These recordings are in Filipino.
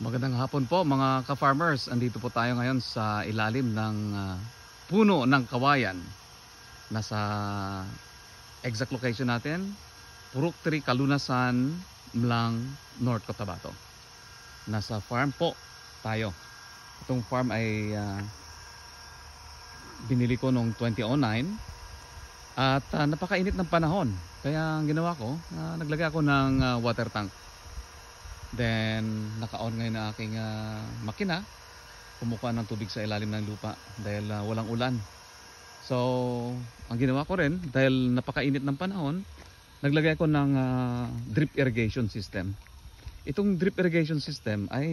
Magandang hapon po mga ka-farmers. Andito po tayo ngayon sa ilalim ng puno ng kawayan. Nasa exact location natin, Purok 3, Kalunasan, Mlang, North Cotabato. Nasa farm po tayo. Itong farm ay binili ko noong 2009 at napakainit ng panahon. Kaya ang ginawa ko, naglagay ako ng water tank. Then naka-on ngayon na aking makina, kumukuha ng tubig sa ilalim ng lupa dahil walang ulan. So ang ginawa ko rin, dahil napakainit ng panahon, naglagay ko ng drip irrigation system. Itong drip irrigation system ay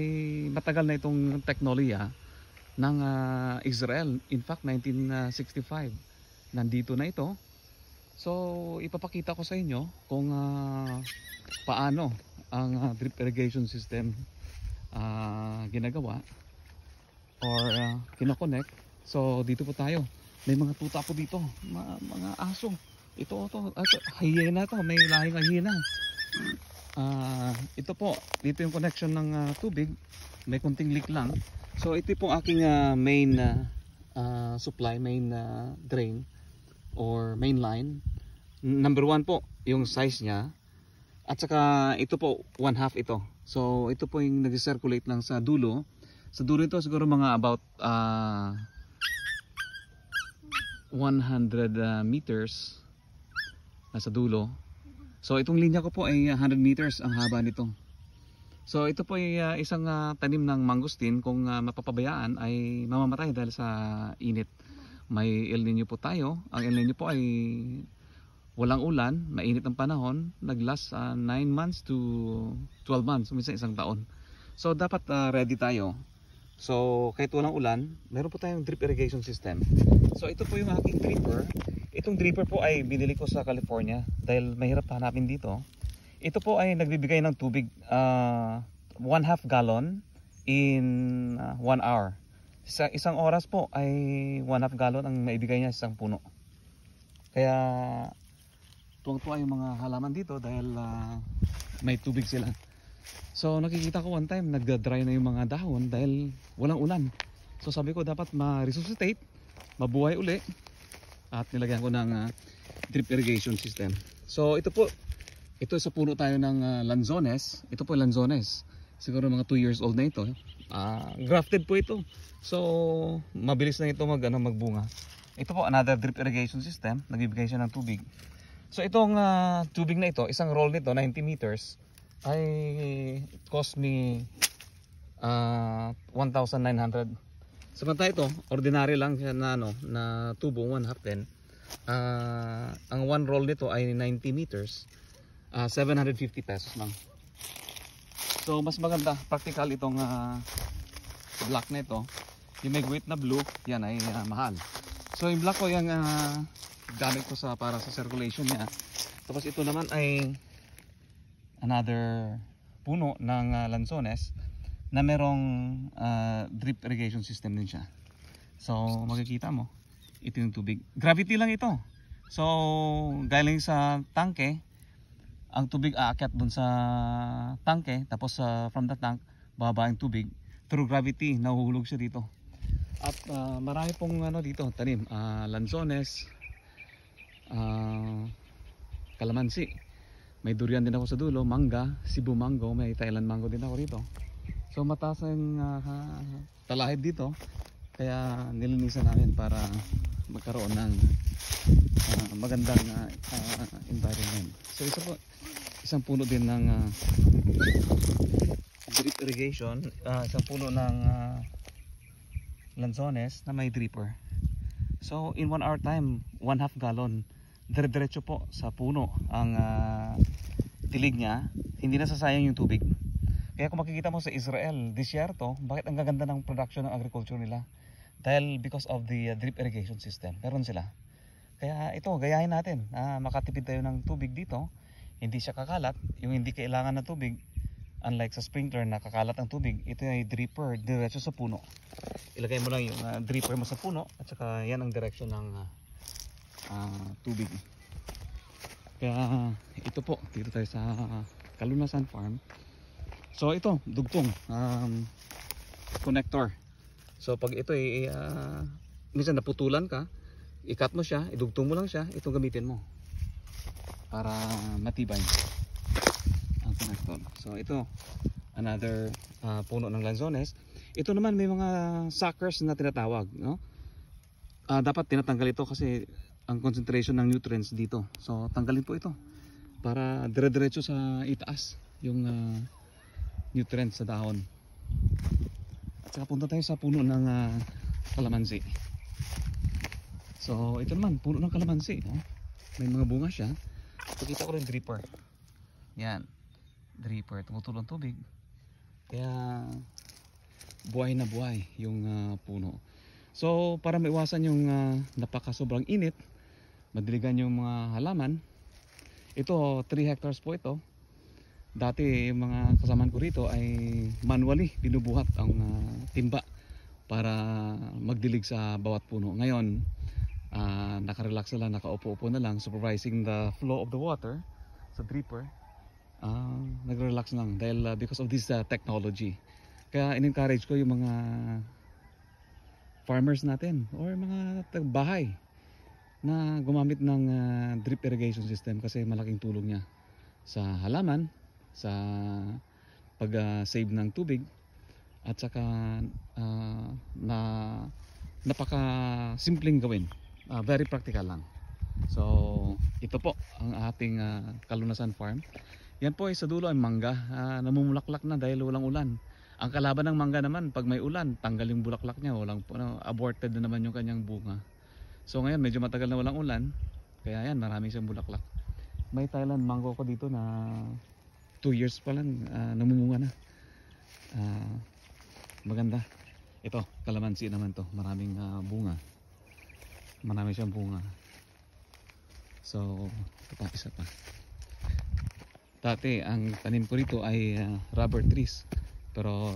matagal na itong teknolohiya ng Israel. In fact 1965 nandito na ito. So ipapakita ko sa inyo kung paano ang drip irrigation system ginagawa or kinoconnect. So dito po tayo, may mga tuta po dito, mga aso. Ito hyena to, may lahing hyena. Ito po, dito yung connection ng tubig, may konting leak lang. So ito po aking main supply, main drain or main line. Number 1 po yung size niya. At saka ito po 1/2 ito. So ito po yung nag-circulate lang sa dulo. Sa dulo ito siguro mga about 100 meters nasa dulo. So itong linya ko po ay 100 meters ang haba nito. So ito po ay isang tanim ng mangosteen. Kung mapapabayaan ay mamamatay dahil sa init. May El Nino po tayo. Ang El Nino po ay walang ulan, mainit ang panahon, naglast 9 months to 12 months, minsan isang taon. So dapat ready tayo. So kahit walang ulan, meron po tayong drip irrigation system. So ito po yung aking dripper. Itong dripper po ay binili ko sa California dahil mahirap hanapin dito. Ito po ay nagbibigay ng tubig 1/2 gallon in 1 hour. Sa isang oras po ay 1/2 gallon ang maibigay niya sa isang puno. Kaya tuwang-tuwa yung mga halaman dito dahil may tubig sila. So nakikita ko one time nagda-dry na yung mga dahon dahil walang ulan. So sabi ko dapat ma-resuscitate, mabuhay uli, at nilagyan ko ng drip irrigation system. So ito po, ito sa puno tayo ng lanzones. Ito po lanzones, siguro mga 2 years old na ito. Grafted po ito. So mabilis na ito magbunga. Ito po another drip irrigation system, nagbibigay siya ng tubig. So itong tubig na ito, isang roll nito 90 meters ay cost me 1,900. Samantala ito, ordinary lang siya na na tubo 1/2 din. Ang one roll nito ay 90 meters, 750 pesos lang. So mas maganda, practical itong black na ito. Yung may guhit na blue, yan ay mahal. So yung black ko yung gamit ko para sa circulation niya. Tapos ito naman ay another puno ng lanzones na merong drip irrigation system din siya. So makikita mo, ito yung tubig. Gravity lang ito. So galing sa tangke, ang tubig aakyat dun sa tangke, tapos from the tank bababa ang tubig. Through gravity nahuhulog siya dito. At marami pong dito tanim, lanzones, kalamansi, may durian din ako sa dulo, mangga, Cebu mango, may Thailand mango din ako rito. So mataas ang talahib dito, kaya nilinisan namin para magkaroon ng magandang environment. So isa po, isang puno din ng drip irrigation, isang puno ng lanzones na may dripper. So in 1 hour time, 1/2 gallon, dire-diretso po sa puno ang tilig niya, hindi nasasayang yung tubig. Kaya kung makikita mo sa Israel, disyerto, bakit ang gaganda ng production ng agriculture nila? Dahil because of the drip irrigation system, meron sila. Kaya ito, gayahin natin, makatipid tayo ng tubig dito, hindi siya kakalat, yung hindi kailangan ng tubig. Unlike sa sprinkler na kakalat ang tubig, ito ay dripper, diretso sa puno. Ilagay mo lang yung dripper mo sa puno at saka yan ang direksyon ng tubig. Kaya ito po, dito tayo sa Kalunasan Farm. So ito, dugtong connector. So pag ito ay minsan naputulan ka, i-cut mo siya, idugtong mo lang siya, ito gamitin mo para matibay ang connector. So ito, another puno ng lanzones. Ito naman may mga suckers na tinatawag, no? Dapat tinatanggal ito kasi ang concentration ng nutrients dito. So tanggalin po ito para dire-diretso sa itaas yung nutrients sa dahon. At saka punta tayo sa puno ng kalamansi. So ito naman, puno ng kalamansi, no? May mga bunga siya. Pakita ko rin dripper. Yan, dripper, tumutulong tubig. Kaya buhay na buhay yung puno. So para maiwasan yung napaka sobrang init, madiligan yung mga halaman, ito 3 hectares po ito. Dati yung mga kasamaan ko rito ay manually binubuhat ang timba para magdilig sa bawat puno. Ngayon nakarelax na lang, nakaupo-upo na lang, supervising the flow of the water sa dripper. Nag-relax lang dahil because of this technology. Kaya in-encourage ko yung mga farmers natin or mga bahay na gumamit ng drip irrigation system kasi malaking tulong niya sa halaman, sa pag-save ng tubig, at saka napaka simpleng gawin. Very practical lang. So ito po ang ating Kalunasan Farm. Yan po ay sa dulo ay mangga, namumulaklak na dahil walang ulan. Ang kalaban ng mangga naman, pag may ulan, tanggal yung bulaklak niya, walang aborted na naman yung kanyang bunga. So ngayon medyo matagal na walang ulan, kaya yan, marami siyang bulaklak. May Thailand mango ko dito na 2 years pa lang namumunga na. Maganda. Ito, kalamansi naman to, maraming bunga. Marami siyang bunga. So ito pa, isa pa. Dati ang tanim ko rito ay rubber trees, pero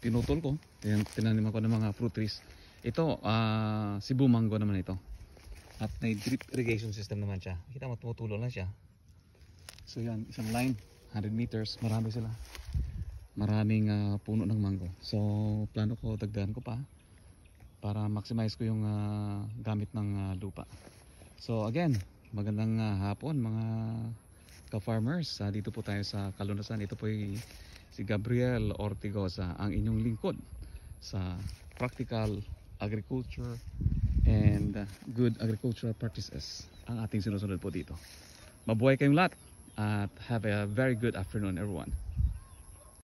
pinutol ko, tinanim ako ng mga fruit trees. Ito Cebu mango naman ito, at may drip irrigation system naman siya. Kita mo, tumutulo lang siya. So yan, isang line 100 meters, marami sila, maraming puno ng mango. So plano ko, dagdagan ko pa para maximize ko yung gamit ng lupa. So again, magandang hapon mga ka-farmers. Dito po tayo sa Kalunasan. Ito po ay si Gabriel Ortigosa, ang inyong lingkod sa practical agriculture and good agricultural practices ang ating sinusunod po dito. Mabuhay kayong lahat at have a very good afternoon everyone.